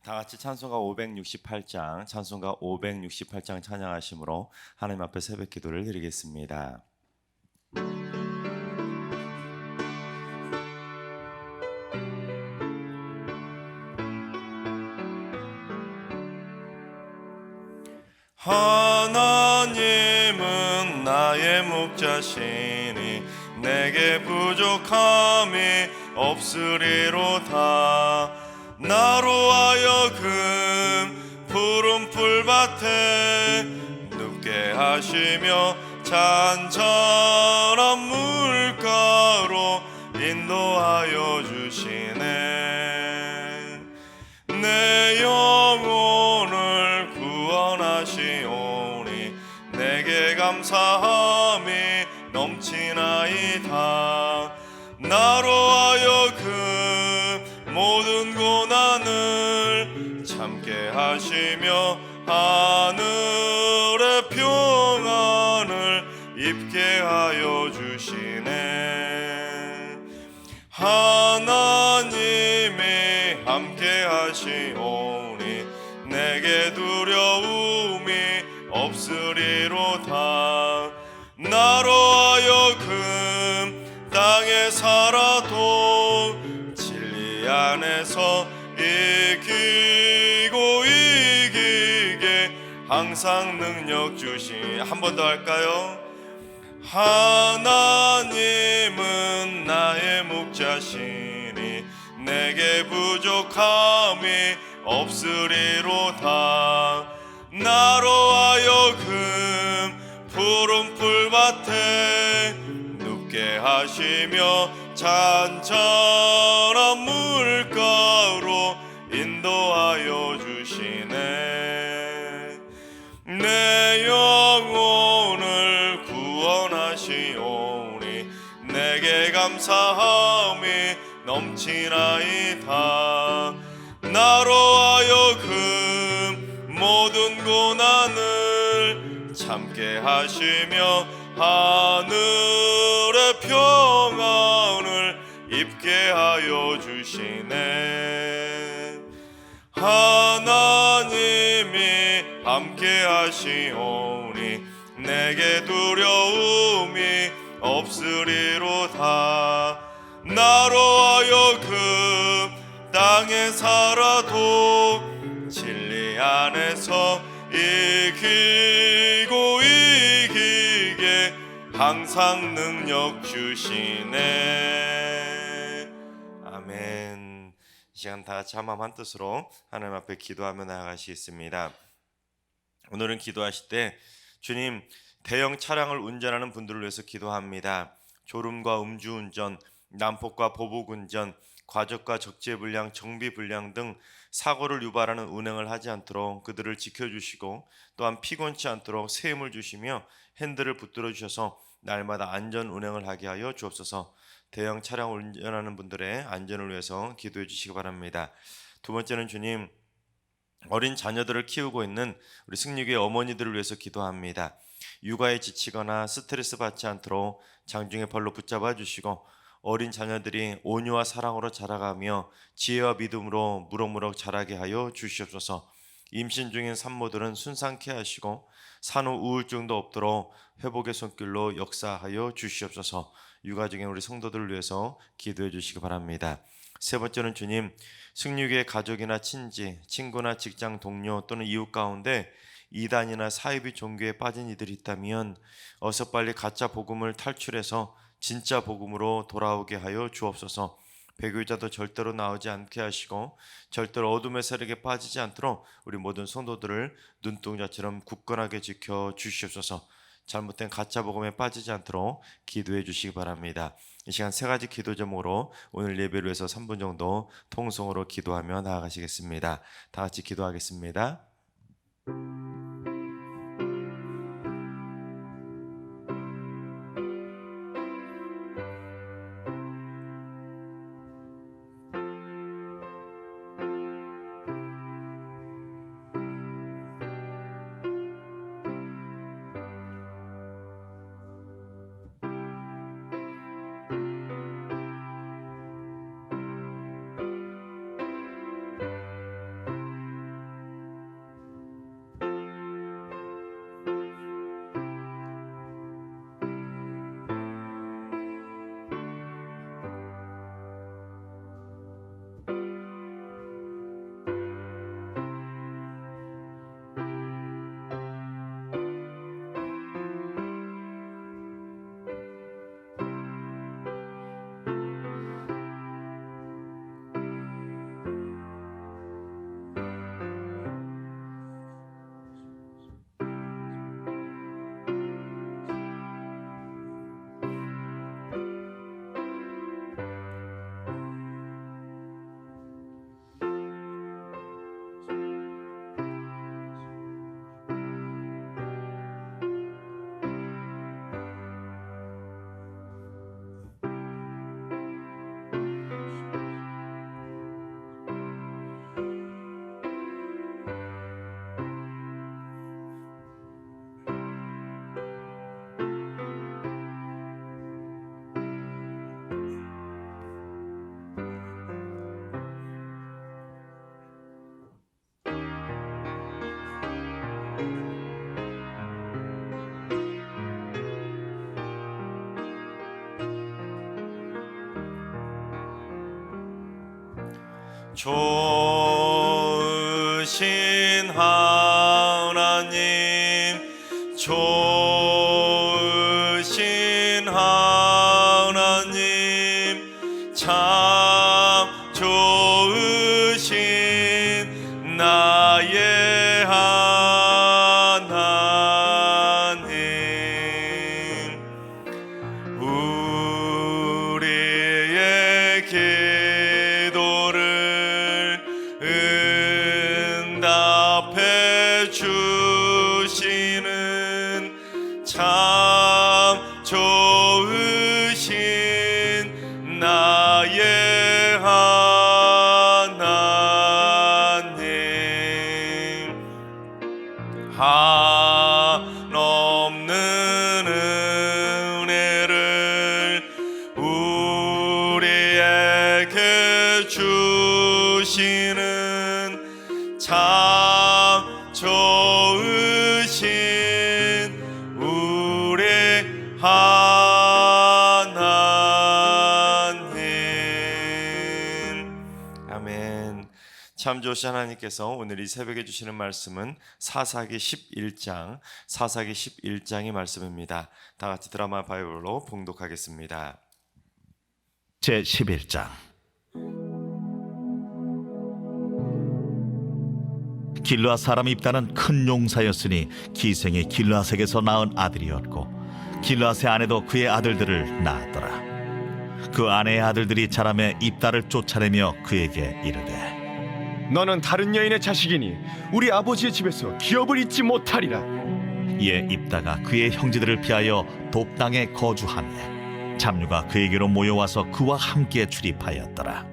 다 같이 찬송가 568장, 찬송가 568장 찬양하심으로 하나님 앞에 새벽 기도를 드리겠습니다. 하나님은 나의 목자시니 내게 부족함이 없으리로다. 나로 하여금 푸른 풀밭에 눕게 하시며 잔잔한 물가로 인도하여 주시네. 내 영혼을 구원하시오니 내게 감사함이 넘치나이다. 나로 하여금 모든 고난을 참게 하시며 하늘의 평안을 입게 하여 주시네. 하나님이 함께 하시오니 내게 두려움이 없으리로다. 나로 하여금 땅에 살아도 진리 안에서 이기고 이기게 항상 능력 주시. 한 번 더 할까요? 하나님은 나의 목자시니 내게 부족함이 없으리로다. 나로 하여금 푸른 풀밭에 눕게 하시며 잔잔한 물가로 인도하여 주시네. 내 영혼을 구원하시오니 내게 감사함이 넘치나이다. 나로 하여금 모든 고난을 참게 하시며 하늘의 평안을 입게 하여 주시네. 하나님이 함께 하시오니 내게 두려움이 없으리로다. 나로 하여금 땅에 살아도 진리 안에서 이기고 이기게 항상 능력 주시네. 아멘. 이 시간 다 같이 한마음 한뜻으로 하나님 앞에 기도하며 나아가시겠습니다. 오늘은 기도하실 때 주님, 대형 차량을 운전하는 분들을 위해서 기도합니다. 졸음과 음주운전, 난폭과 보복운전, 과적과 적재불량, 정비불량 등 사고를 유발하는 운행을 하지 않도록 그들을 지켜주시고 또한 피곤치 않도록 새 힘을 주시며 핸들을 붙들어 주셔서 날마다 안전 운행을 하게 하여 주옵소서. 대형 차량을 운전하는 분들의 안전을 위해서 기도해 주시기 바랍니다. 두 번째는 주님, 어린 자녀들을 키우고 있는 우리 승리교회 어머니들을 위해서 기도합니다. 육아에 지치거나 스트레스 받지 않도록 장중의 발로 붙잡아 주시고 어린 자녀들이 온유와 사랑으로 자라가며 지혜와 믿음으로 무럭무럭 자라게 하여 주시옵소서. 임신 중인 산모들은 순산케 하시고 산후 우울증도 없도록 회복의 손길로 역사하여 주시옵소서. 육아 중인 우리 성도들을 위해서 기도해 주시기 바랍니다. 세 번째는 주님, 승리교회 가족이나 친지, 친구나 직장 동료 또는 이웃 가운데 이단이나 사이비 종교에 빠진 이들이 있다면 어서 빨리 가짜 복음을 탈출해서 진짜 복음으로 돌아오게 하여 주옵소서. 배교자도 절대로 나오지 않게 하시고 절대로 어둠의 세력에 빠지지 않도록 우리 모든 성도들을 눈동자처럼 굳건하게 지켜 주시옵소서. 잘못된 가짜 복음에 빠지지 않도록 기도해 주시기 바랍니다. 이 시간 세 가지 기도 제목으로 오늘 예배를 위해서 3분 정도 통성으로 기도하며 나아가시겠습니다. 다 같이 기도하겠습니다. 좋으신 하나님, 좋으신 하나님, 참 좋으신 나의 하나님. 우리의 기도를 응답해 주시는 참 좋으신 나의 하나님. 한없는 은혜를 우리에게 주시는 참 좋으신 우리 하나님. 아멘. 참 좋으신 하나님께서 오늘 이 새벽에 주시는 말씀은 사사기 11장의 말씀입니다. 다 같이 드라마 바이블로 봉독하겠습니다. 제11장. 길르앗 사람 입다는 큰 용사였으니 기생이 길르앗에게서 낳은 아들이었고 길르앗의 아내도 그의 아들들을 낳았더라. 그 아내의 아들들이 자라매 입다를 쫓아내며 그에게 이르되 너는 다른 여인의 자식이니 우리 아버지의 집에서 기업을 잊지 못하리라. 이에 입다가 그의 형제들을 피하여 돕 땅에 거주하매 잡류가 그에게로 모여와서 그와 함께 출입하였더라.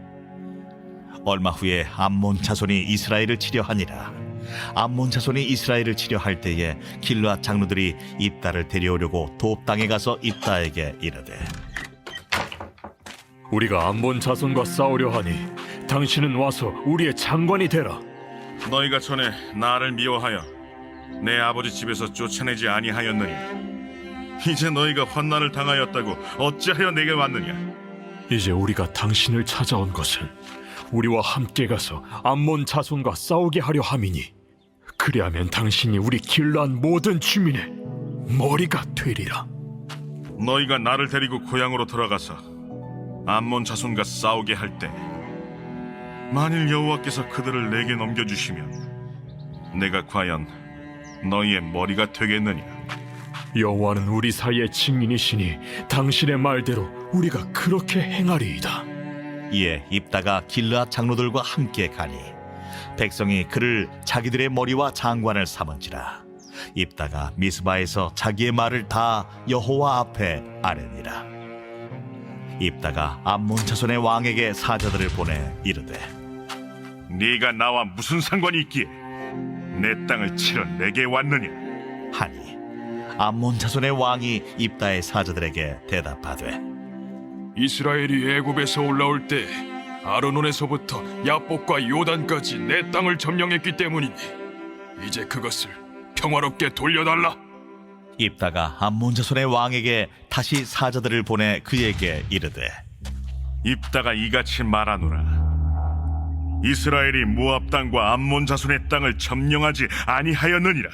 얼마 후에 암몬 자손이 이스라엘을 치려하니라. 암몬 자손이 이스라엘을 치려할 때에 길르앗 장로들이 입다를 데려오려고 돕 땅에 가서 입다에게 이르되 우리가 암몬 자손과 싸우려 하니 당신은 와서 우리의 장관이 되라. 너희가 전에 나를 미워하여 내 아버지 집에서 쫓아내지 아니하였느냐? 이제 너희가 환난을 당하였다고 어찌하여 내게 왔느냐? 이제 우리가 당신을 찾아온 것은 우리와 함께 가서 암몬 자손과 싸우게 하려 함이니 그리하면 당신이 우리 길르앗 모든 주민의 머리가 되리라. 너희가 나를 데리고 고향으로 돌아가서 암몬 자손과 싸우게 할 때 만일 여호와께서 그들을 내게 넘겨주시면 내가 과연 너희의 머리가 되겠느냐? 여호와는 우리 사이의 증인이시니 당신의 말대로 우리가 그렇게 행하리이다. 이에 입다가 길르앗 장로들과 함께 가니 백성이 그를 자기들의 머리와 장관을 삼은지라. 입다가 미스바에서 자기의 말을 다 여호와 앞에 아뢰니라. 입다가 암몬 자손의 왕에게 사자들을 보내 이르되 네가 나와 무슨 상관이 있기에 내 땅을 치러 내게 왔느냐? 하니 암몬 자손의 왕이 입다의 사자들에게 대답하되 이스라엘이 애굽에서 올라올 때 아르논에서부터 야복과 요단까지 내 땅을 점령했기 때문이니 이제 그것을 평화롭게 돌려달라. 입다가 암몬 자손의 왕에게 다시 사자들을 보내 그에게 이르되 입다가 이같이 말하노라. 이스라엘이 모압 땅과 암몬 자손의 땅을 점령하지 아니하였느니라.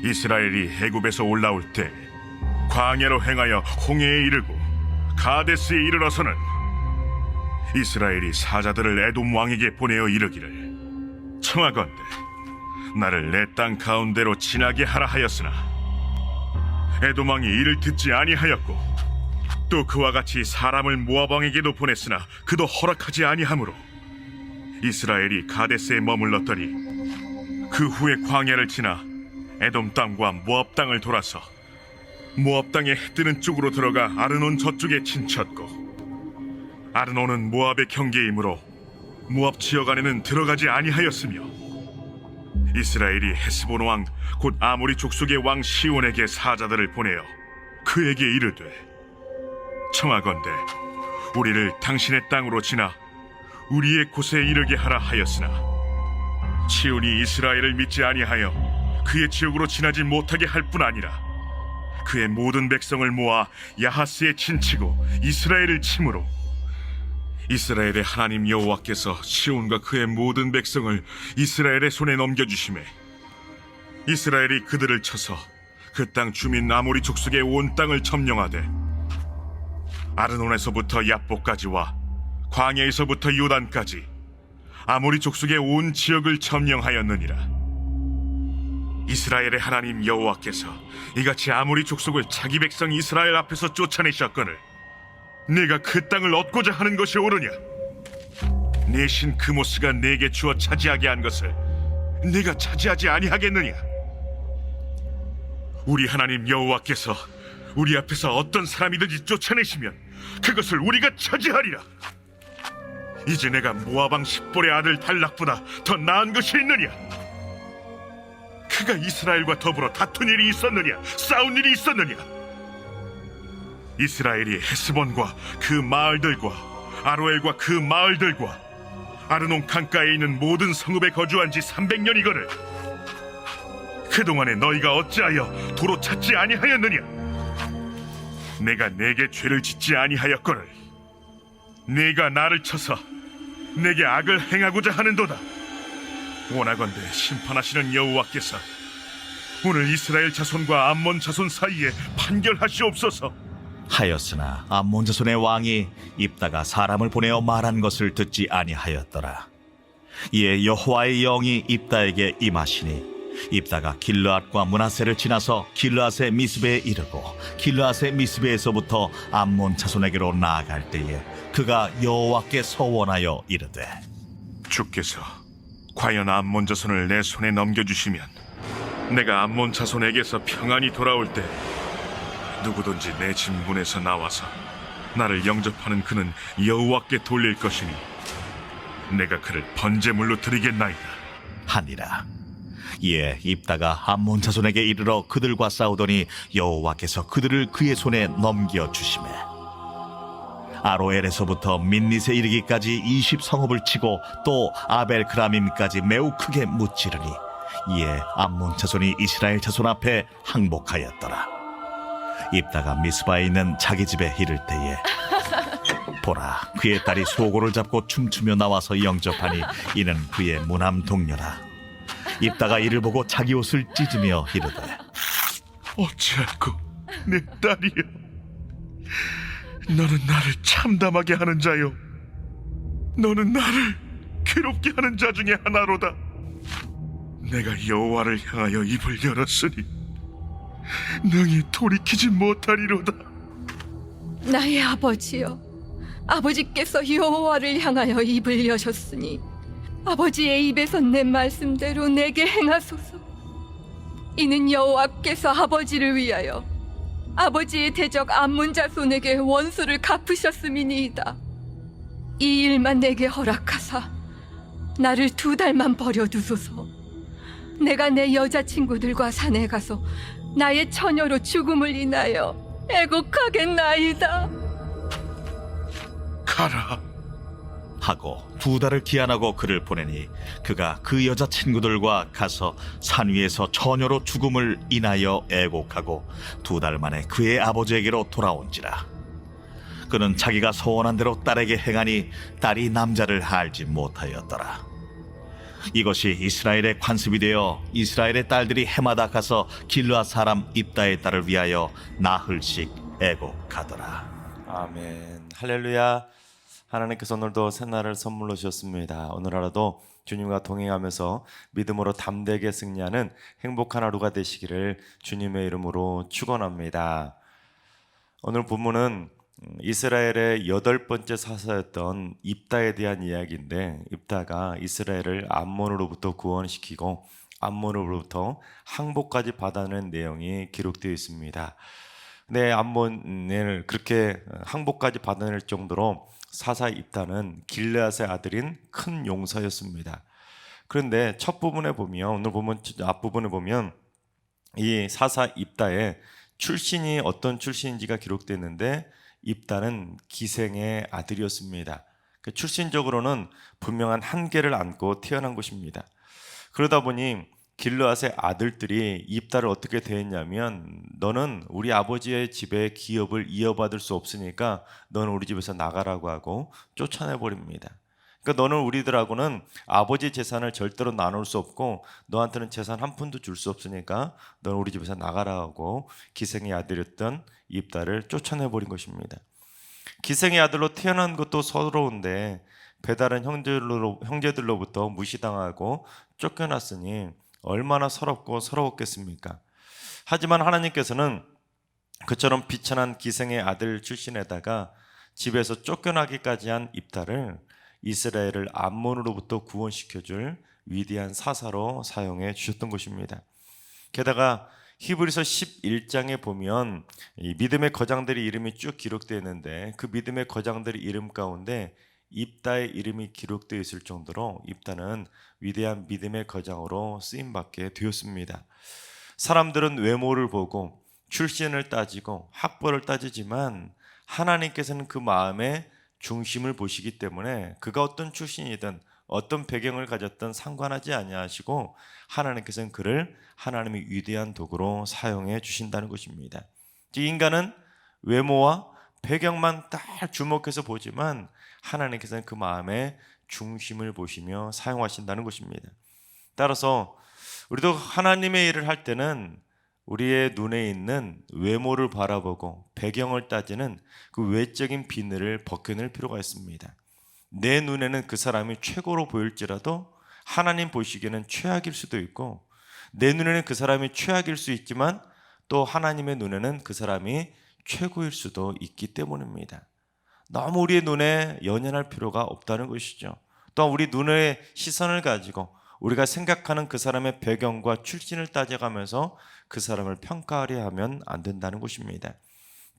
이스라엘이 애굽에서 올라올 때 광야로 행하여 홍해에 이르고 가데스에 이르러서는 이스라엘이 사자들을 에돔 왕에게 보내어 이르기를 청하건대 나를 내 땅 가운데로 지나게 하라 하였으나 에돔 왕이 이를 듣지 아니하였고 또 그와 같이 사람을 모압 왕에게도 보냈으나 그도 허락하지 아니하므로 이스라엘이 가데스에 머물렀더니 그 후에 광야를 지나 에돔 땅과 모압 땅을 돌아서 모압 땅의 해 뜨는 쪽으로 들어가 아르논 저쪽에 진쳤고 아르논은 모압의 경계이므로 모압 지역 안에는 들어가지 아니하였으며 이스라엘이 헤스본 왕 곧 아모리 족속의 왕 시온에게 사자들을 보내어 그에게 이르되 청하건대 우리를 당신의 땅으로 지나 우리의 곳에 이르게 하라 하였으나 시온이 이스라엘을 믿지 아니하여 그의 지역으로 지나지 못하게 할 뿐 아니라 그의 모든 백성을 모아 야하스에 진치고 이스라엘을 침으로 이스라엘의 하나님 여호와께서 시온과 그의 모든 백성을 이스라엘의 손에 넘겨주심에 이스라엘이 그들을 쳐서 그 땅 주민 아모리 족속의 온 땅을 점령하되 아르논에서부터 야복까지와 광야에서부터 요단까지 아모리 족속의 온 지역을 점령하였느니라. 이스라엘의 하나님 여호와께서 이같이 아모리 족속을 자기 백성 이스라엘 앞에서 쫓아내셨거늘 네가 그 땅을 얻고자 하는 것이 옳으냐? 내 신 그모스가 내게 주어 차지하게 한 것을 네가 차지하지 아니하겠느냐? 우리 하나님 여호와께서 우리 앞에서 어떤 사람이든지 쫓아내시면 그것을 우리가 차지하리라. 이제 내가 모압 왕 십볼의 아들 달락보다 더 나은 것이 있느냐? 그가 이스라엘과 더불어 다툰 일이 있었느냐? 싸운 일이 있었느냐? 이스라엘이 헤스본과 그 마을들과 아로엘과 그 마을들과 아르논 강가에 있는 모든 성읍에 거주한 지 300년이거늘 그동안에 너희가 어찌하여 도로 찾지 아니하였느냐? 내가 내게 죄를 짓지 아니하였거늘 네가 나를 쳐서 내게 악을 행하고자 하는도다. 원하건대 심판하시는 여호와께서 오늘 이스라엘 자손과 암몬 자손 사이에 판결하시옵소서. 하였으나 암몬 자손의 왕이 입다가 사람을 보내어 말한 것을 듣지 아니하였더라. 이에 여호와의 영이 입다에게 임하시니 입다가 길르앗과 므낫세를 지나서 길르앗의 미스베에 이르고 길르앗의 미스베에서부터 암몬 자손에게로 나아갈 때에 그가 여호와께 서원하여 이르되 주께서 과연 암몬 자손을 내 손에 넘겨주시면 내가 암몬 자손에게서 평안히 돌아올 때 누구든지 내 진문에서 나와서 나를 영접하는 그는 여호와께 돌릴 것이니 내가 그를 번제물로 드리겠나이다 하니라. 이에 입다가 암몬 자손에게 이르러 그들과 싸우더니 여호와께서 그들을 그의 손에 넘겨 주시매 아로엘에서부터 민닛에 이르기까지 20성읍을 치고 또 아벨크라밈까지 매우 크게 무찌르니 이에 암몬 자손이 이스라엘 자손 앞에 항복하였더라. 입다가 미스바에 있는 자기 집에 이를 때에 보라, 그의 딸이 소고를 잡고 춤추며 나와서 영접하니 이는 그의 무남 동료라. 입다가 이를 보고 자기 옷을 찢으며 이르되 어찌하고 내 딸이여 너는 나를 참담하게 하는 자요 너는 나를 괴롭게 하는 자 중에 하나로다. 내가 여호와를 향하여 입을 열었으니 능히 돌이키지 못하리로다. 나의 아버지여, 아버지께서 여호와를 향하여 입을 여셨으니 아버지의 입에서 내 말씀대로 내게 행하소서. 이는 여호와께서 아버지를 위하여 아버지의 대적 암몬 자손에게 원수를 갚으셨음이니이다. 이 일만 내게 허락하사 나를 2달만 버려두소서. 내가 내 여자친구들과 산에 가서 나의 처녀로 죽음을 인하여 애곡하겠나이다. 가라. 하고 2달을 기한하고 그를 보내니 그가 그 여자친구들과 가서 산 위에서 처녀로 죽음을 인하여 애곡하고 2달 만에 그의 아버지에게로 돌아온지라. 그는 자기가 소원한 대로 딸에게 행하니 딸이 남자를 알지 못하였더라. 이것이 이스라엘의 관습이 되어 이스라엘의 딸들이 해마다 가서 길르앗 사람 입다의 딸을 위하여 나흘씩 애곡하더라. 아멘. 할렐루야. 하나님께서 오늘도 새날을 선물로 주셨습니다. 오늘 하루도 주님과 동행하면서 믿음으로 담대하게 승리하는 행복한 하루가 되시기를 주님의 이름으로 축원합니다. 오늘 본문은 이스라엘의 8번째 사사였던 입다에 대한 이야기인데, 입다가 이스라엘을 암몬으로부터 구원시키고 암몬으로부터 항복까지 받아낸 내용이 기록되어 있습니다. 근데 암몬을 그렇게 항복까지 받아낼 정도로 사사 입다는 길르앗의 아들인 큰 용사였습니다. 그런데 첫 부분에 보면, 오늘 보면 앞부분에 보면 이 사사 입다의 출신이 어떤 출신인지가 기록되어 있는데, 입다는 기생의 아들이었습니다. 출신적으로는 분명한 한계를 안고 태어난 것입니다. 그러다 보니 길르앗의 아들들이 입다를 어떻게 대했냐면 너는 우리 아버지의 집의 기업을 이어받을 수 없으니까 너는 우리 집에서 나가라고 하고 쫓아내버립니다. 그러니까 너는 우리들하고는 아버지 재산을 절대로 나눌 수 없고 너한테는 재산 한 푼도 줄 수 없으니까 너는 우리 집에서 나가라고 기생의 아들이었던 입다를 쫓아내버린 것입니다. 기생의 아들로 태어난 것도 서러운데 배다른 형제들로부터 무시당하고 쫓겨났으니 얼마나 서럽겠습니까? 하지만 하나님께서는 그처럼 비천한 기생의 아들 출신에다가 집에서 쫓겨나기까지 한 입다를 이스라엘을 암몬으로부터 구원시켜줄 위대한 사사로 사용해 주셨던 것입니다. 게다가 히브리서 11장에 보면 이 믿음의 거장들의 이름이 쭉 기록되어 있는데 그 믿음의 거장들의 이름 가운데 입다의 이름이 기록되어 있을 정도로 입다는 위대한 믿음의 거장으로 쓰임받게 되었습니다. 사람들은 외모를 보고 출신을 따지고 학벌을 따지지만 하나님께서는 그 마음의 중심을 보시기 때문에 그가 어떤 출신이든 어떤 배경을 가졌든 상관하지 아니하시고 하나님께서는 그를 하나님의 위대한 도구로 사용해 주신다는 것입니다. 인간은 외모와 배경만 딱 주목해서 보지만 하나님께서는 그 마음의 중심을 보시며 사용하신다는 것입니다. 따라서 우리도 하나님의 일을 할 때는 우리의 눈에 있는 외모를 바라보고 배경을 따지는 그 외적인 비늘을 벗겨낼 필요가 있습니다. 내 눈에는 그 사람이 최고로 보일지라도 하나님 보시기에는 최악일 수도 있고 내 눈에는 그 사람이 최악일 수 있지만 또 하나님의 눈에는 그 사람이 최고일 수도 있기 때문입니다. 너무 우리의 눈에 연연할 필요가 없다는 것이죠. 또한 우리 눈의 시선을 가지고 우리가 생각하는 그 사람의 배경과 출신을 따져가면서 그 사람을 평가하려 하면 안 된다는 것입니다.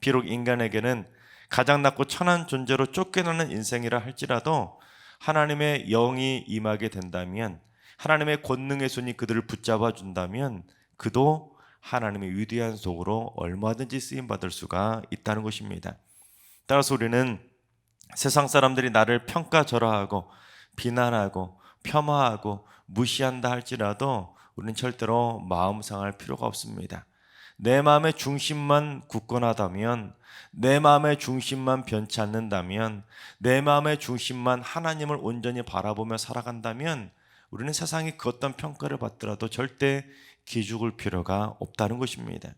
비록 인간에게는 가장 낮고 천한 존재로 쫓겨나는 인생이라 할지라도 하나님의 영이 임하게 된다면 하나님의 권능의 손이 그들을 붙잡아 준다면 그도 하나님의 위대한 속으로 얼마든지 쓰임받을 수가 있다는 것입니다. 따라서 우리는 세상 사람들이 나를 평가절하하고 비난하고 폄하하고 무시한다 할지라도 우리는 절대로 마음 상할 필요가 없습니다. 내 마음의 중심만 굳건하다면, 내 마음의 중심만 변치 않는다면, 내 마음의 중심만 하나님을 온전히 바라보며 살아간다면 우리는 세상이 그 어떤 평가를 받더라도 절대 기죽을 필요가 없다는 것입니다.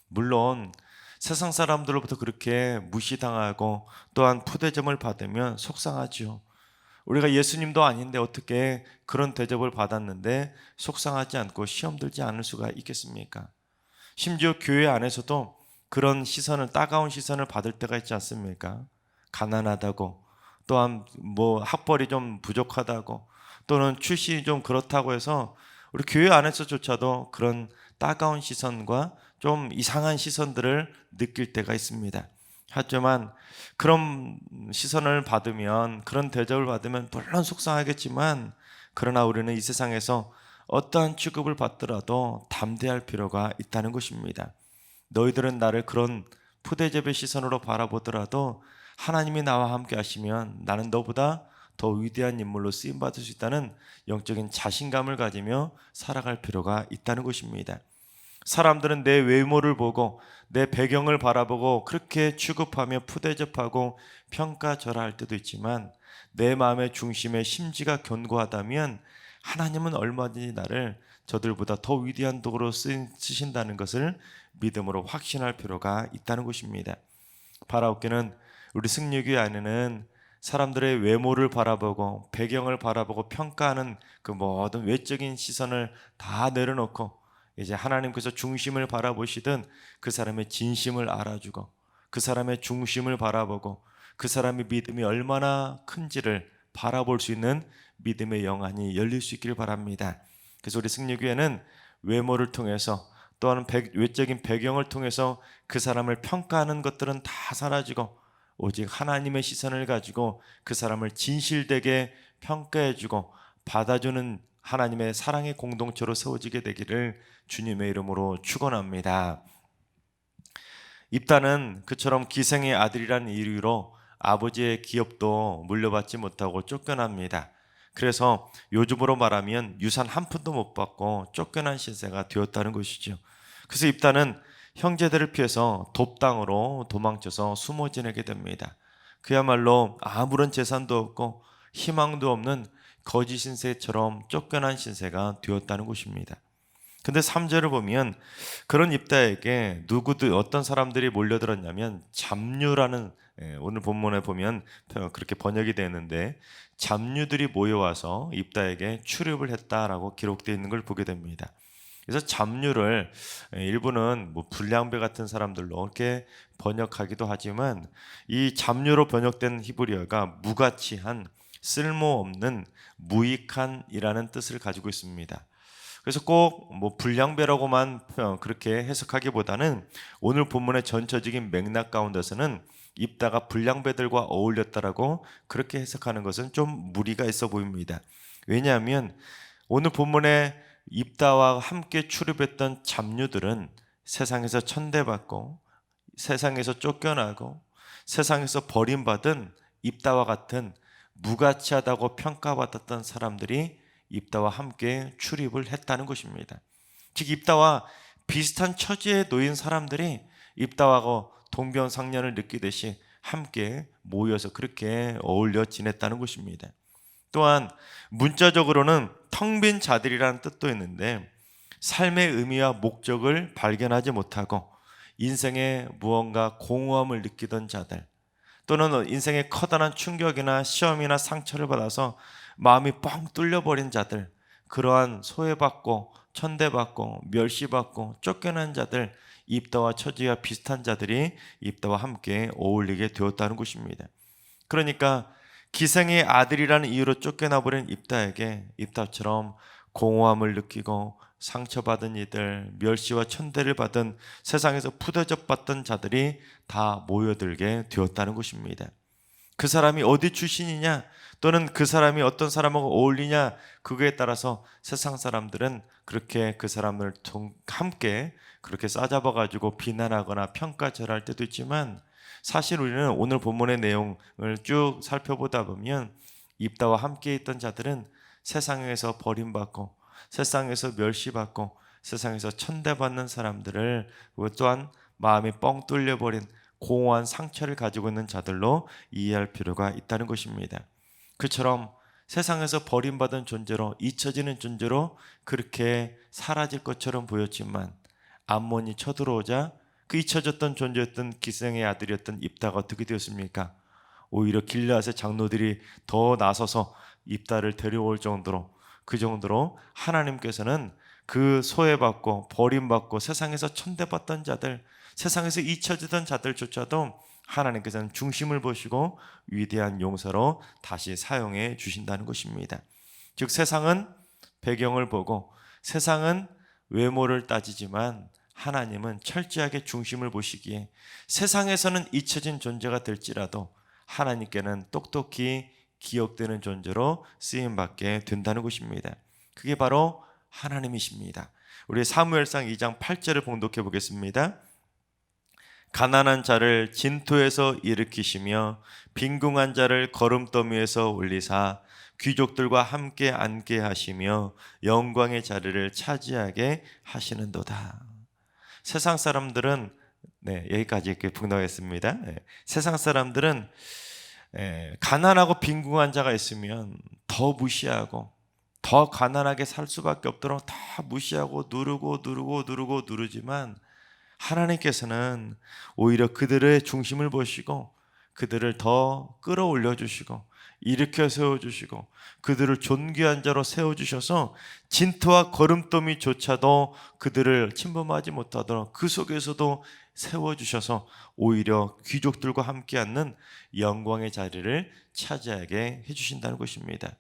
물론 세상 사람들로부터 그렇게 무시당하고 또한 푸대접을 받으면 속상하죠. 우리가 예수님도 아닌데 어떻게 그런 대접을 받았는데 속상하지 않고 시험 들지 않을 수가 있겠습니까? 심지어 교회 안에서도 그런 시선을, 따가운 시선을 받을 때가 있지 않습니까? 가난하다고, 또한 학벌이 좀 부족하다고, 또는 출신이 좀 그렇다고 해서 우리 교회 안에서조차도 그런 따가운 시선과 좀 이상한 시선들을 느낄 때가 있습니다. 하지만 그런 시선을 받으면, 그런 대접을 받으면 물론 속상하겠지만 그러나 우리는 이 세상에서 어떠한 취급을 받더라도 담대할 필요가 있다는 것입니다. 너희들은 나를 그런 푸대접의 시선으로 바라보더라도 하나님이 나와 함께 하시면 나는 너보다 더 위대한 인물로 쓰임받을 수 있다는 영적인 자신감을 가지며 살아갈 필요가 있다는 것입니다. 사람들은 내 외모를 보고 내 배경을 바라보고 그렇게 취급하며 푸대접하고 평가절하할 때도 있지만 내 마음의 중심에 심지가 견고하다면 하나님은 얼마든지 나를 저들보다 더 위대한 도구로 쓰신다는 것을 믿음으로 확신할 필요가 있다는 것입니다. 바라옵기는 우리 승리교회 안에는 사람들의 외모를 바라보고 배경을 바라보고 평가하는 그 모든 외적인 시선을 다 내려놓고 이제 하나님께서 중심을 바라보시든 그 사람의 진심을 알아주고 그 사람의 중심을 바라보고 그 사람의 믿음이 얼마나 큰지를 바라볼 수 있는 믿음의 영안이 열릴 수 있기를 바랍니다. 그래서 우리 승리교회는 외모를 통해서 또한 외적인 배경을 통해서 그 사람을 평가하는 것들은 다 사라지고 오직 하나님의 시선을 가지고 그 사람을 진실되게 평가해주고 받아주는 하나님의 사랑의 공동체로 세워지게 되기를 주님의 이름으로 축원합니다. 입다는 그처럼 기생의 아들이라는 이유로 아버지의 기업도 물려받지 못하고 쫓겨납니다. 그래서 요즘으로 말하면 유산 한 푼도 못 받고 쫓겨난 신세가 되었다는 것이죠. 그래서 입다는 형제들을 피해서 돕당으로 도망쳐서 숨어 지내게 됩니다. 그야말로 아무런 재산도 없고 희망도 없는 거짓 신세처럼 쫓겨난 신세가 되었다는 것입니다. 근데 3절을 보면 그런 입다에게 누구도 어떤 사람들이 몰려들었냐면 잡류라는, 오늘 본문에 보면 그렇게 번역이 되는데 잡류들이 모여와서 입다에게 출입을 했다라고 기록되어 있는 걸 보게 됩니다. 그래서 잡류를 일부는 뭐 불량배 같은 사람들로 이렇게 번역하기도 하지만 이 잡류로 번역된 히브리어가 무가치한, 쓸모없는, 무익한이라는 뜻을 가지고 있습니다. 그래서 꼭 뭐 불량배라고만 그렇게 해석하기보다는 오늘 본문의 전체적인 맥락 가운데서는 입다가 불량배들과 어울렸다라고 그렇게 해석하는 것은 좀 무리가 있어 보입니다. 왜냐하면 오늘 본문에 입다와 함께 출입했던 잡류들은 세상에서 천대받고 세상에서 쫓겨나고 세상에서 버림받은 입다와 같은 무가치하다고 평가받았던 사람들이 입다와 함께 출입을 했다는 것입니다. 즉 입다와 비슷한 처지에 놓인 사람들이 입다와 동병상련을 느끼듯이 함께 모여서 그렇게 어울려 지냈다는 것입니다. 또한 문자적으로는 텅 빈 자들이라는 뜻도 있는데 삶의 의미와 목적을 발견하지 못하고 인생에 무언가 공허함을 느끼던 자들, 또는 인생의 커다란 충격이나 시험이나 상처를 받아서 마음이 뻥 뚫려버린 자들, 그러한 소외받고 천대받고 멸시받고 쫓겨난 자들, 입다와 처지와 비슷한 자들이 입다와 함께 어울리게 되었다는 것입니다. 그러니까 기생의 아들이라는 이유로 쫓겨나버린 입다에게 입다처럼 공허함을 느끼고 상처받은 이들, 멸시와 천대를 받은 세상에서 푸대접받던 자들이 다 모여들게 되었다는 것입니다. 그 사람이 어디 출신이냐, 또는 그 사람이 어떤 사람하고 어울리냐, 그거에 따라서 세상 사람들은 그렇게 그 사람을 함께 그렇게 싸잡아가지고 비난하거나 평가절할 때도 있지만, 사실 우리는 오늘 본문의 내용을 쭉 살펴보다 보면 입다와 함께 있던 자들은 세상에서 버림받고 세상에서 멸시받고 세상에서 천대받는 사람들을, 또한 마음이 뻥 뚫려버린 공허한 상처를 가지고 있는 자들로 이해할 필요가 있다는 것입니다. 그처럼 세상에서 버림받은 존재로, 잊혀지는 존재로 그렇게 사라질 것처럼 보였지만 암몬이 쳐들어오자 그 잊혀졌던 존재였던 기생의 아들이었던 입다가 어떻게 되었습니까? 오히려 길르앗의 장로들이 더 나서서 입다를 데려올 정도로, 그 정도로 하나님께서는 그 소외받고 버림받고 세상에서 천대받던 자들, 세상에서 잊혀지던 자들조차도 하나님께서는 중심을 보시고 위대한 용서로 다시 사용해 주신다는 것입니다. 즉 세상은 배경을 보고 세상은 외모를 따지지만 하나님은 철저하게 중심을 보시기에 세상에서는 잊혀진 존재가 될지라도 하나님께는 똑똑히 기억되는 존재로 쓰임받게 된다는 것입니다. 그게 바로 하나님이십니다. 우리 사무엘상 2장 8절을 봉독해 보겠습니다. 가난한 자를 진토에서 일으키시며 빈궁한 자를 거름더미에서 올리사 귀족들과 함께 앉게 하시며 영광의 자리를 차지하게 하시는도다. 세상 사람들은 여기까지 이렇게 봉독하겠습니다. 세상 사람들은 가난하고 빈궁한 자가 있으면 더 무시하고 더 가난하게 살 수밖에 없도록 다 무시하고 누르지만 하나님께서는 오히려 그들의 중심을 보시고 그들을 더 끌어올려 주시고 일으켜 세워주시고 그들을 존귀한 자로 세워주셔서 진토와 거름더미조차도 그들을 침범하지 못하도록 그 속에서도 세워주셔서 오히려 귀족들과 함께 앉는 영광의 자리를 차지하게 해주신다는 것입니다.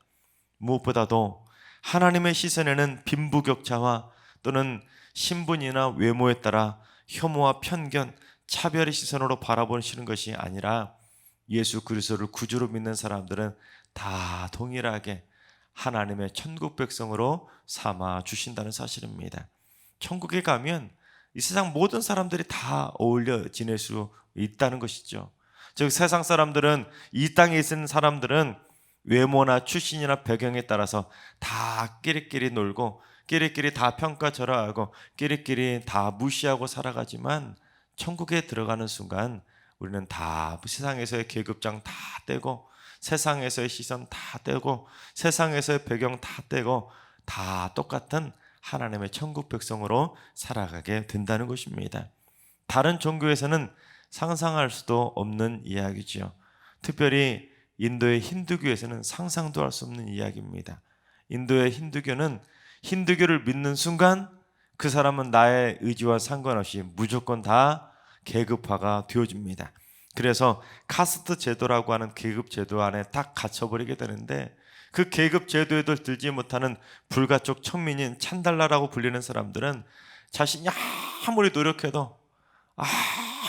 무엇보다도 하나님의 시선에는 빈부격차와 또는 신분이나 외모에 따라 혐오와 편견, 차별의 시선으로 바라보시는 것이 아니라 예수 그리스도를 구주로 믿는 사람들은 다 동일하게 하나님의 천국 백성으로 삼아 주신다는 사실입니다. 천국에 가면 이 세상 모든 사람들이 다 어울려 지낼 수 있다는 것이죠. 즉 세상 사람들은, 이 땅에 있는 사람들은 외모나 출신이나 배경에 따라서 다 끼리끼리 놀고 끼리끼리 다 평가절하하고 끼리끼리 다 무시하고 살아가지만 천국에 들어가는 순간 우리는 다 세상에서의 계급장 다 떼고 세상에서의 시선 다 떼고 세상에서의 배경 다 떼고 다 똑같은 하나님의 천국 백성으로 살아가게 된다는 것입니다. 다른 종교에서는 상상할 수도 없는 이야기지요. 특별히 인도의 힌두교에서는 상상도 할 수 없는 이야기입니다. 인도의 힌두교는 힌두교를 믿는 순간 그 사람은 나의 의지와 상관없이 무조건 다 계급화가 되어집니다. 그래서 카스트 제도라고 하는 계급 제도 안에 딱 갇혀버리게 되는데 그 계급 제도에도 들지 못하는 불가촉 천민인 찬달라라고 불리는 사람들은 자신이 아무리 노력해도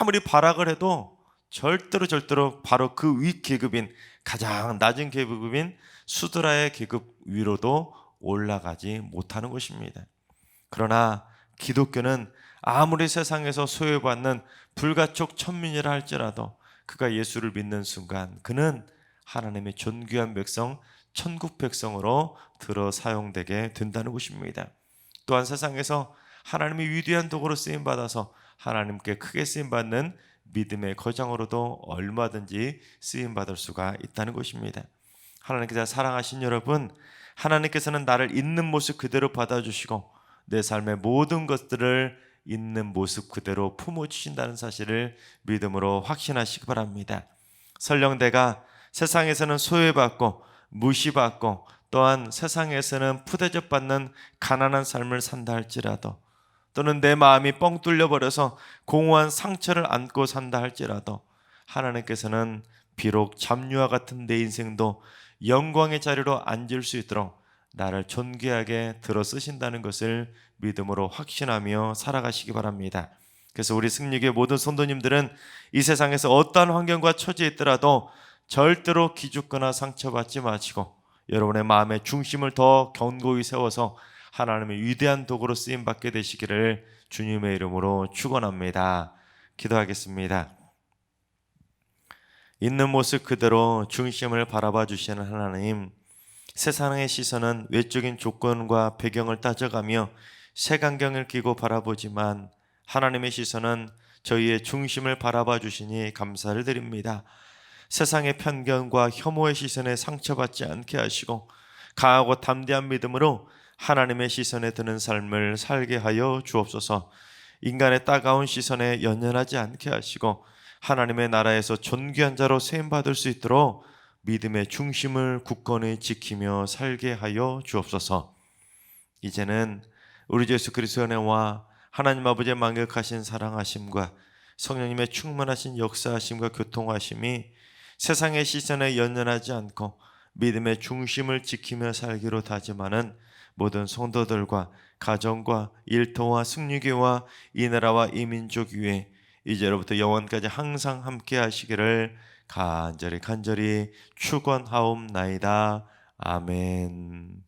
아무리 발악을 해도 절대로 바로 그 위 계급인 가장 낮은 계급인 수드라의 계급 위로도 올라가지 못하는 것입니다. 그러나 기독교는 아무리 세상에서 소외받는 불가촉 천민이라 할지라도 그가 예수를 믿는 순간 그는 하나님의 존귀한 백성, 천국 백성으로 들어 사용되게 된다는 것입니다. 또한 세상에서 하나님의 위대한 도구로 쓰임받아서 하나님께 크게 쓰임받는 믿음의 거장으로도 얼마든지 쓰임받을 수가 있다는 것입니다. 하나님께서 사랑하신 여러분, 하나님께서는 나를 있는 모습 그대로 받아주시고 내 삶의 모든 것들을 있는 모습 그대로 품어주신다는 사실을 믿음으로 확신하시기 바랍니다. 설령 내가 세상에서는 소외받고 무시받고 또한 세상에서는 푸대접받는 가난한 삶을 산다 할지라도 또는 내 마음이 뻥 뚫려버려서 공허한 상처를 안고 산다 할지라도 하나님께서는 비록 잡류와 같은 내 인생도 영광의 자리로 앉을 수 있도록 나를 존귀하게 들어 쓰신다는 것을 믿음으로 확신하며 살아가시기 바랍니다. 그래서 우리 승리교회 모든 성도님들은 이 세상에서 어떠한 환경과 처지에 있더라도 절대로 기죽거나 상처받지 마시고 여러분의 마음의 중심을 더 견고히 세워서 하나님의 위대한 도구로 쓰임받게 되시기를 주님의 이름으로 축원합니다. 기도하겠습니다. 있는 모습 그대로 중심을 바라봐 주시는 하나님, 세상의 시선은 외적인 조건과 배경을 따져가며 색안경을 끼고 바라보지만 하나님의 시선은 저희의 중심을 바라봐 주시니 감사를 드립니다. 세상의 편견과 혐오의 시선에 상처받지 않게 하시고 강하고 담대한 믿음으로 하나님의 시선에 드는 삶을 살게 하여 주옵소서. 인간의 따가운 시선에 연연하지 않게 하시고 하나님의 나라에서 존귀한 자로 세임받을 수 있도록 믿음의 중심을 굳건히 지키며 살게 하여 주옵소서. 이제는 우리 주 예수 그리스도의 은혜와 하나님 아버지의 만극하신 사랑하심과 성령님의 충만하신 역사하심과 교통하심이 세상의 시선에 연연하지 않고 믿음의 중심을 지키며 살기로 다짐하는 모든 성도들과 가정과 일터와 승리교와 이 나라와 이 민족 위에 이제로부터 영원까지 항상 함께 하시기를 간절히 축원하옵나이다. 아멘.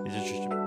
이제 주님